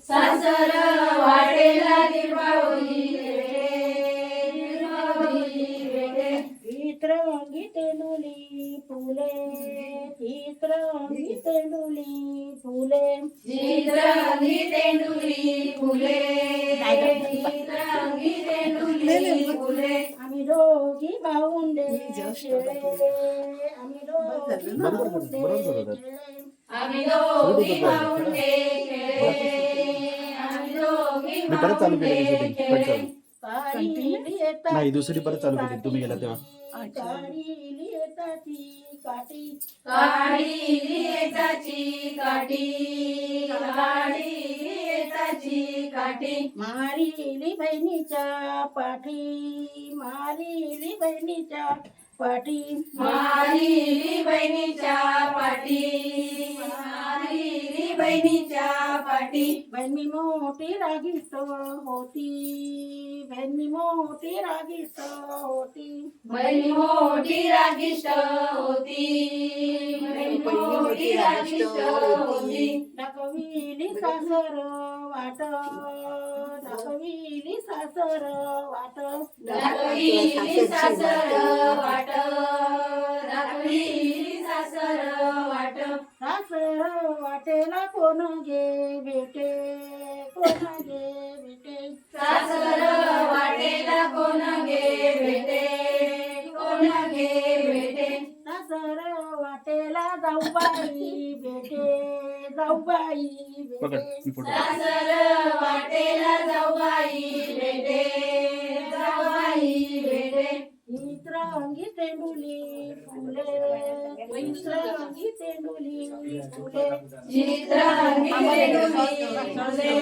सासर वाटेला दिवाळी भेटे चित्रंगी तेंडुली फुले चित्रंगी तेंडुली फुले चित्रंगी तेंडुली फुले चित्रंगी तेंडुली फुले आम्ही दोघी भाऊंडे खेळे आम्ही दोघी भाऊंडे खेळे आम्ही दोघी भाऊंडे खेळे आम्ही दोघी मी परत चालू केली भाऊंडे शूटिंग कट खेळे करून. काळी येताची नाही दुसरी परत चालू केली तुम्ही गेला तेव्हा. काळी येताची काठी काळी लेताची काठी काळी लेताची काठी मारिली बहिणीच्या पाठी मारिली बहिणीच्या पाठी मारिली बहिणीच्या पाठी मारिली बहिणीच्या पाठी बहिणी मोठी रागिष्ट होती बहिणी मोठी रागिष्ट होती बहिणी मोठी रागिष्ट होती बहिणी मोठी रागिष्ट होती दाखविली सासर वाट दाखविली सासर वाट दाखविली सासर वाट दाखविली सासर वाट सासर वाटेला कोण गे भेटे कोण गे भेटे सासर वाटेला कोण गे भेटे कोण गे भेटे सासर वाटेला जाऊबाई भेटे जाऊबाई पकड भेटे मी फोटो. सासर वाटेला जाऊबाई भेटे जाऊबाई भेटे चित्रंगी तेंडुली फुले चित्रंगी तेंडुली फुले चित्रंगी तेंडुली फुले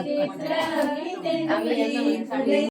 चित्रंगी तेंडुली फुले